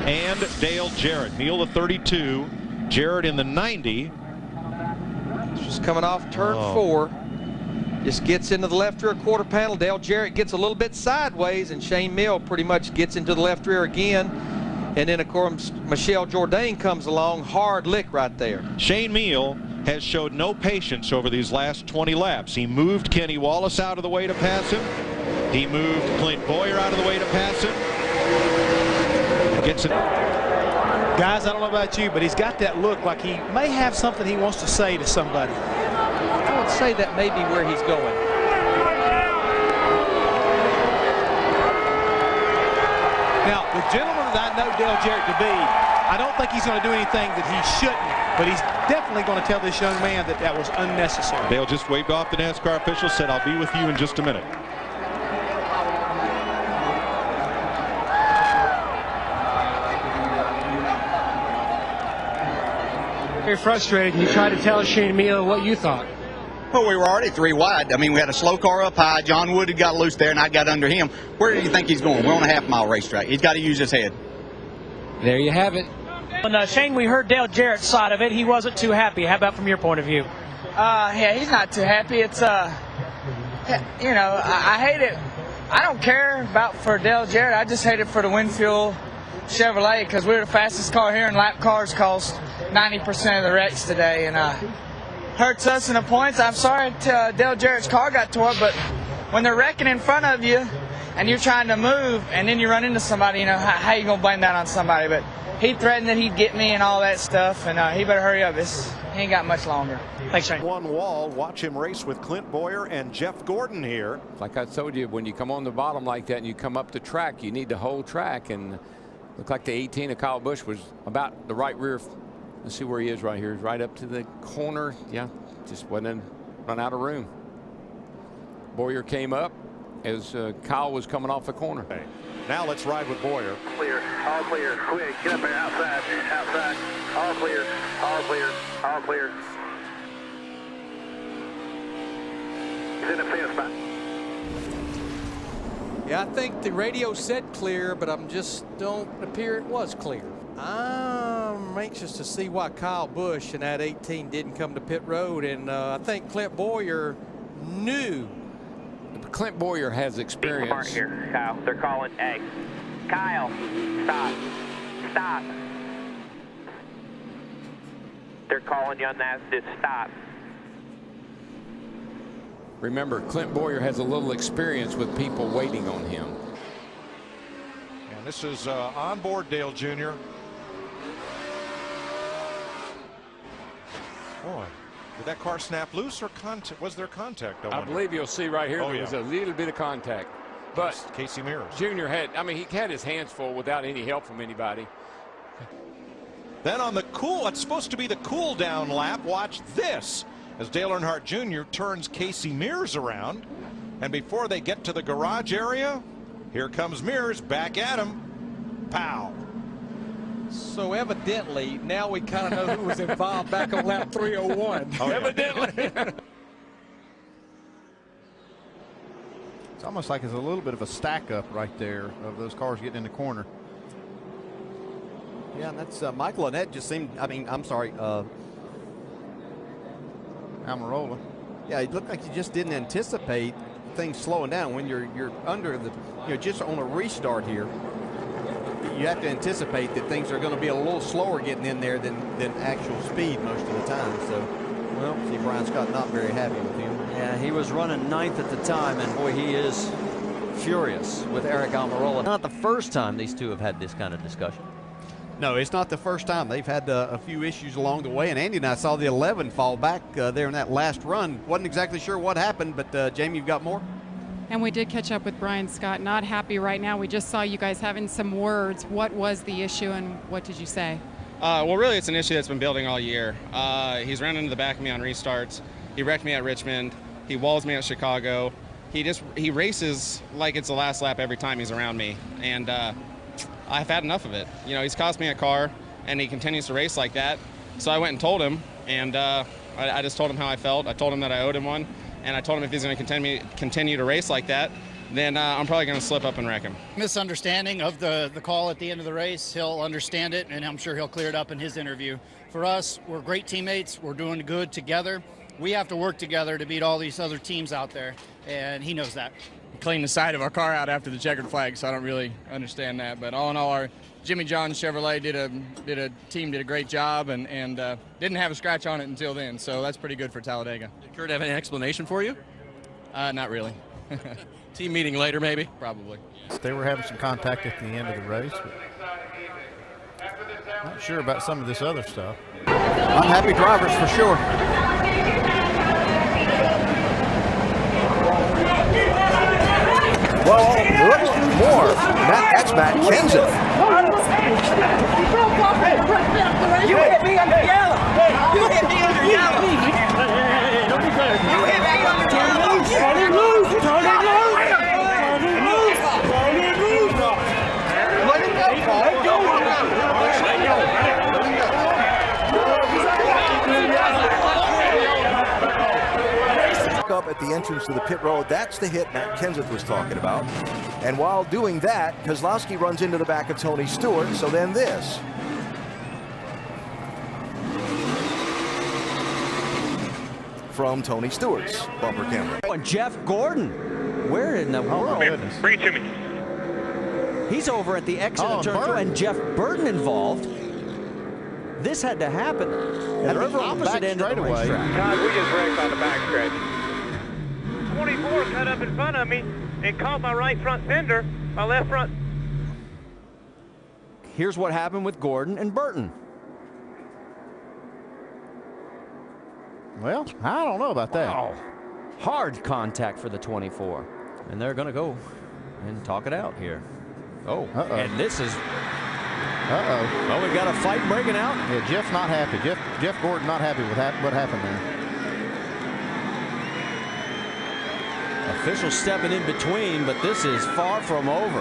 and Dale Jarrett. Neal the 32, Jarrett in the 90. Just coming off turn 4. Just gets into the left rear quarter panel. Dale Jarrett gets a little bit sideways, and Shane Mill pretty much gets into the left rear again. And then, of course, Michelle Jourdain comes along. Hard lick right there. Shane Mill has showed no patience over these last 20 laps. He moved Kenny Wallace out of the way to pass him. He moved Clint Boyer out of the way to pass him. And gets it. Guys, I don't know about you, but he's got that look like he may have something he wants to say to somebody. I would say that may be where he's going. Now, the gentleman that I know Dale Jarrett to be, I don't think he's going to do anything that he shouldn't, but he's definitely going to tell this young man that that was unnecessary. Dale just waved off the NASCAR official, said, "I'll be with you in just a minute." Very frustrated. You tried to tell Shane Mill what you thought. Well, we were already 3 wide. I mean, we had a slow car up high. John Wood had got loose there, and I got under him. Where do you think he's going? We're on a half-mile racetrack. He's got to use his head. There you have it. And Shane, we heard Dale Jarrett's side of it. He wasn't too happy. How about from your point of view? Yeah, he's not too happy. It's you know, I hate it. I don't care about for Dale Jarrett. I just hate it for the Winfield Chevrolet, because we're the fastest car here, and lap cars cost 90% of the wrecks today, and hurts us in the points. I'm sorry Dale Jarrett's car got tore, but when they're wrecking in front of you and you're trying to move and then you run into somebody, you know, how you gonna blame that on somebody? But he threatened that he'd get me and all that stuff, and he better hurry up. He ain't got much longer. Thanks, Shane. One wall. Watch him race with Clint Boyer and Jeff Gordon here. Like I told you, when you come on the bottom like that and you come up the track, you need to hold track, and looked like the 18 of Kyle Busch was about the right rear. Let's see where he is right here. He's right up to the corner. Yeah, just run out of room. Boyer came up as Kyle was coming off the corner. Okay. Now let's ride with Boyer. Clear, all clear, quick, get up there, outside, outside, all clear, all clear, all clear. He's in the fence spot. Yeah, I think the radio said clear, but I'm just don't appear it was clear. I'm anxious to see why Kyle Busch and that 18 didn't come to pit road, and I think Clint Boyer knew. Clint Boyer has experience. Smart here, Kyle. They're calling. Hey, Kyle, stop, stop. They're calling you on that. Just stop. Remember, Clint Boyer has a little experience with people waiting on him. And this is onboard Dale Jr. Boy, did that car snap loose, or was there contact? I believe you'll see right here there yeah. was a little bit of contact. But Casey Mears Jr. he had his hands full without any help from anybody. Then on the it's supposed to be the cool down lap. Watch this as Dale Earnhardt Jr. turns Casey Mears around, and before they get to the garage area, here comes Mears back at him. Pow. So evidently, now we kind of know who was involved back on lap 301. Oh, yeah. Evidently. It's almost like it's a little bit of a stack up right there of those cars getting in the corner. Yeah, and that's Michael Annett just seemed, I'm sorry, Almirola. Yeah, it looked like you just didn't anticipate things slowing down when you're under the, just on a restart here. You have to anticipate that things are going to be a little slower getting in there than actual speed most of the time. So, well, see Brian Scott not very happy with him. Yeah, he was running 9th at the time, and boy, he is furious with Eric Almirola. Not the first time these two have had this kind of discussion. No, it's not the first time. They've had a few issues along the way, and Andy and I saw the 11 fall back there in that last run. Wasn't exactly sure what happened, but Jamie, you've got more? And we did catch up with Brian Scott. Not happy right now. We just saw you guys having some words. What was the issue, and what did you say? Well, really, it's an issue that's been building all year. He's ran into the back of me on restarts. He wrecked me at Richmond. He walls me at Chicago. He races like it's the last lap every time he's around me, and I've had enough of it. He's cost me a car, and he continues to race like that. So I went and told him, and I just told him how I felt. I told him that I owed him one, and I told him if he's going to continue to race like that, then I'm probably going to slip up and wreck him. Misunderstanding of the call at the end of the race. He'll understand it, and I'm sure he'll clear it up in his interview. For us, we're great teammates. We're doing good together. We have to work together to beat all these other teams out there, and he knows that. Cleaned the side of our car out after the checkered flag, so I don't really understand that. But all in all, our Jimmy John Chevrolet did a great job, and didn't have a scratch on it until then, so that's pretty good for Talladega. Did Kurt have any explanation for you? Not really. Team meeting later, maybe? Probably. They were having some contact at the end of the race, but not sure about some of this other stuff. Unhappy drivers for sure. Well, look more. That's Matt Kenseth. You hit me under yellow. You hit me under yellow. You hit me under yellow. Turn it loose. Turn it loose. Turn it loose. Turn it loose. Let it go. Let it go. Up at the entrance to the pit road, that's the hit Matt Kenseth was talking about. And while doing that, Keselowski runs into the back of Tony Stewart, so then this. From Tony Stewart's bumper camera. And Jeff Gordon, where in the world? Bring it to me. He's over at the exit of turn 2, and Jeff Burton involved. This had to happen at the opposite end of the racetrack. God, we just wrecked on the back stretch. 24 cut up in front of me and caught my right front fender, my left front. Here's what happened with Gordon and Burton. Well, I don't know about that. Wow. Hard contact for the 24. And they're going to go and talk it out here. Oh, and this is... Oh, we got a fight breaking out. Yeah, Jeff's not happy. Jeff Gordon not happy with what happened there. Officials stepping in between, but this is far from over.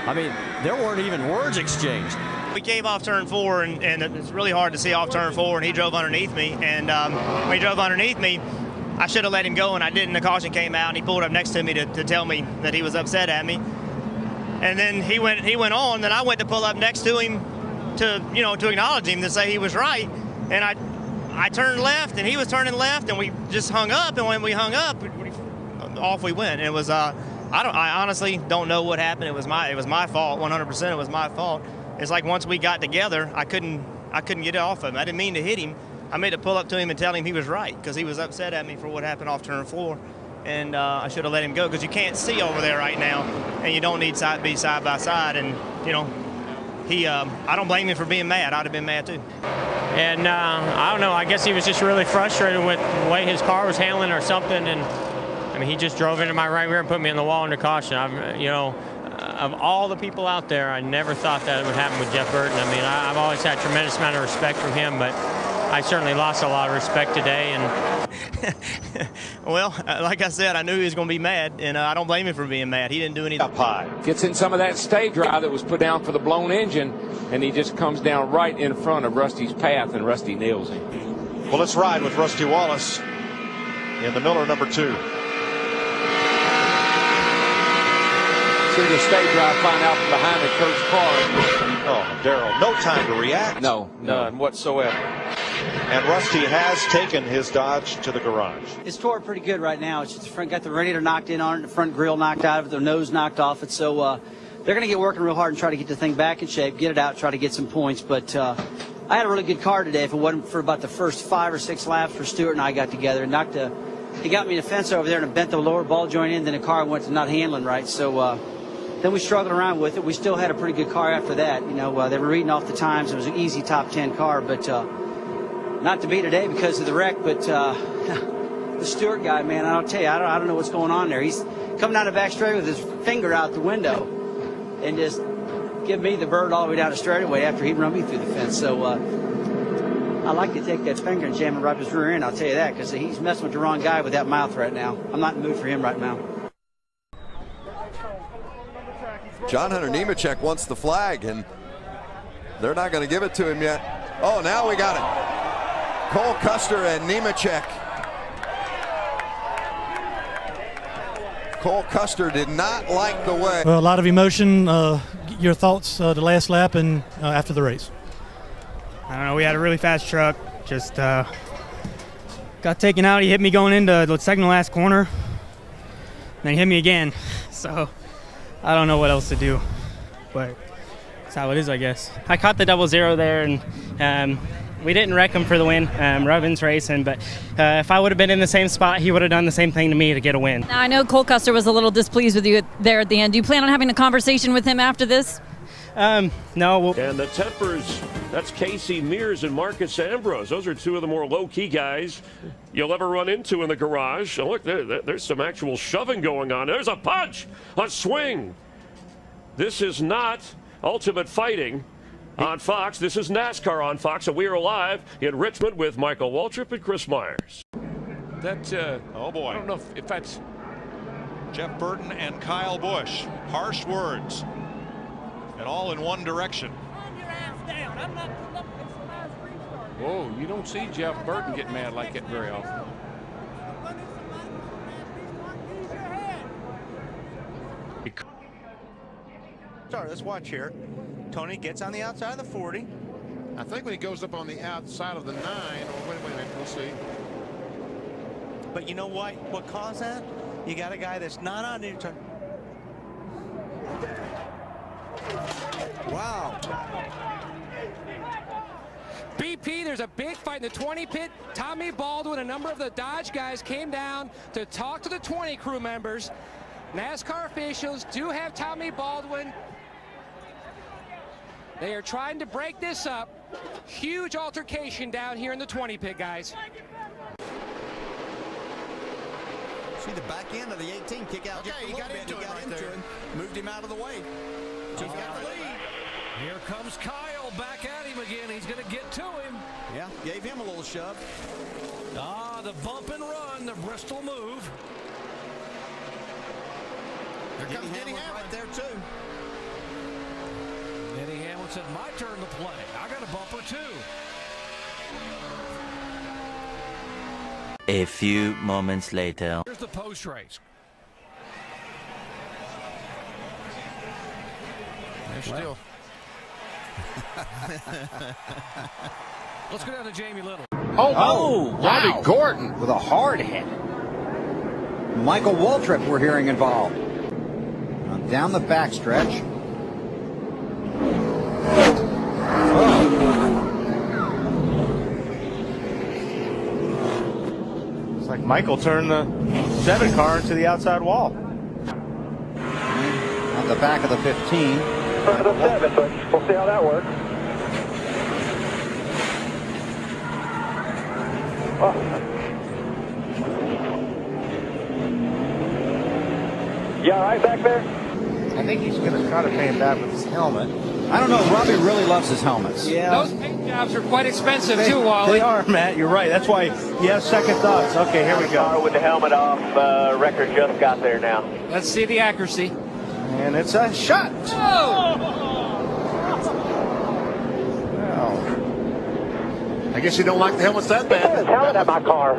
I mean, there weren't even words exchanged. We came off turn 4, and it's really hard to see off turn 4, and he drove underneath me. And when he drove underneath me, I should have let him go, and I didn't. The caution came out, and he pulled up next to me to tell me that he was upset at me. And then he went on. Then I went to pull up next to him to acknowledge him, to say he was right. And I turned left, and he was turning left, and we just hung up. And when we hung up, off we went. And it was I honestly don't know what happened. It was my fault. 100% it was my fault. It's like once we got together, I couldn't get it off of him. I didn't mean to hit him. I made to pull up to him and tell him he was right, because he was upset at me for what happened off turn 4. And I should have let him go, because you can't see over there right now, and you don't need to be side by side. And I don't blame him for being mad. I'd have been mad too. And I don't know. I guess he was just really frustrated with the way his car was handling or something. And I mean, he just drove into my right rear and put me in the wall under caution. Of all the people out there, I never thought that would happen with Jeff Burton. I mean, I've always had a tremendous amount of respect from him, but I certainly lost a lot of respect today. And well, like I said, I knew he was going to be mad, and I don't blame him for being mad. He didn't do anything. Up high. Gets in some of that stay dry that was put down for the blown engine, and he just comes down right in front of Rusty's path, and Rusty nails him. Well, let's ride with Rusty Wallace in the Miller number 2. See the stay dry find out from behind the Kurt's car. Oh, Darrell, no time to react. No, none whatsoever. And Rusty has taken his Dodge to the garage. It's tore pretty good right now. It's just the front, got the radiator knocked in on it, the front grill knocked out of it, the nose knocked off it. So they're going to get working real hard and try to get the thing back in shape, get it out, try to get some points. But I had a really good car today. If it wasn't for about the first 5 or 6 laps where Stewart and I got together and he got me in the fence over there and bent the lower ball joint in, then the car went to not handling right. So then we struggled around with it. We still had a pretty good car after that. They were reading off the times. It was an easy top 10 car, but not to be today because of the wreck. But the Stewart guy, man, I'll tell you, I don't know what's going on there. He's coming down the back straight with his finger out the window and just give me the bird all the way down the straightaway after he run me through the fence. So I like to take that finger and jam it right up his rear end, I'll tell you that, because he's messing with the wrong guy with that mouth right now. I'm not in the mood for him right now. John Hunter Nemechek wants the flag, and they're not going to give it to him yet. Oh, now we got it. Cole Custer and Nemechek. Cole Custer did not like the way. Well, a lot of emotion. Your thoughts the last lap and after the race? I don't know. We had a really fast truck. Just got taken out. He hit me going into the second to last corner. Then he hit me again. So I don't know what else to do. But that's how it is, I guess. I caught the 0-0 there, and we didn't wreck him for the win. Robin's racing, but if I would have been in the same spot, he would have done the same thing to me to get a win. Now, I know Cole Custer was a little displeased with you there at the end. Do you plan on having a conversation with him after this? No. And the tempers, that's Casey Mears and Marcus Ambrose. Those are two of the more low-key guys you'll ever run into in the garage. Oh, look, there's some actual shoving going on. There's a punch, a swing. This is not Ultimate Fighting on Fox. This is NASCAR on Fox, and we are live in Richmond with Michael Waltrip and Chris Myers. That, oh boy. I don't know if that's Jeff Burton and Kyle Busch. Harsh words. And all in one direction. Whoa, you don't see Jeff Burton get mad like that very often. Sorry, let's watch here. Tony gets on the outside of the 40. I think when he goes up on the outside of the 9, or wait a minute, we'll see. But you know what? What caused that? You got a guy that's not on the turn. Wow. BP, there's a big fight in the 20 pit. Tommy Baldwin, a number of the Dodge guys came down to talk to the 20 crew members. NASCAR officials do have Tommy Baldwin. They are trying to break this up. Huge altercation down here in the 20 pit, guys. See the back end of the 18 kick out. Okay, he got into him. Moved him out of the way. He's got the lead. Here comes Kyle back at him again. He's going to get to him. Yeah, gave him a little shove. Ah, the bump and run, the Bristol move. Here comes Denny Hamlin right there too. Denny Hamlin said, my turn to play. I got a bumper too. A few moments later. Here's the post race. They're still. Let's go down to Jamie Little. Oh, Bobby wow. Gordon with a hard hit. Michael Waltrip we're hearing involved. Down the backstretch. It's like Michael turned the 7 car into the outside wall. On the back of the 15. Front of the 7, but we'll see how that works. You all right back there? I think he's going to try to pay him back with his helmet. I don't know. Robbie really loves his helmets. Yeah. Those paint jobs are quite expensive too, Wally. They are, Matt. You're right. That's why you have second thoughts. Okay, here we go. With the helmet off, record just got there now. Let's see the accuracy. And it's a shot. Well, I guess you don't like the helmets that bad. His helmet at my car.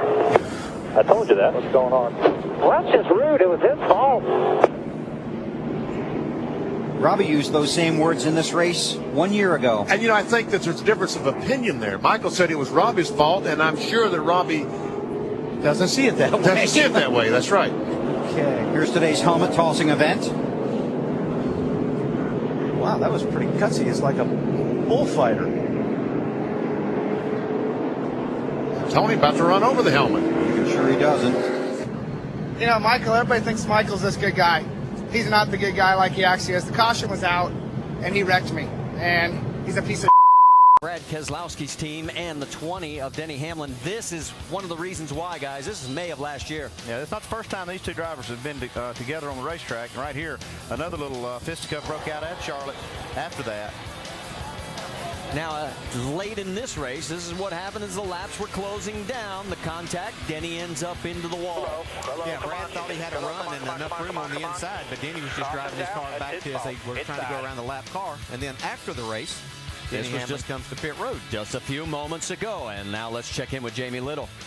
I told you that. What's going on? Well, that's just rude. It was his fault. Robbie used those same words in this race 1 year ago. And, I think that there's a difference of opinion there. Michael said it was Robbie's fault, and I'm sure that Robbie doesn't see it that way. Doesn't see it that way. That's right. Okay. Here's today's helmet tossing event. Wow, that was pretty gutsy. It's like a bullfighter. Tony about to run over the helmet. I'm sure he doesn't. Michael, everybody thinks Michael's this good guy. He's not the good guy like he actually is. The caution was out, and he wrecked me. And he's a piece of Brad Keselowski's team and the 20 of Denny Hamlin. This is one of the reasons why, guys. This is May of last year. Yeah, it's not the first time these two drivers have been together on the racetrack. And right here, another little fisticuff broke out at Charlotte after that. Now, late in this race, this is what happened as the laps were closing down. The contact, Denny ends up into the wall. Yeah, Brad thought he had a run and enough room on the inside, but Denny was just driving his car back to as they were trying to go around the lap car. And then after the race, Denny Hamlin just comes to pit road. Just a few moments ago, and now let's check in with Jamie Little.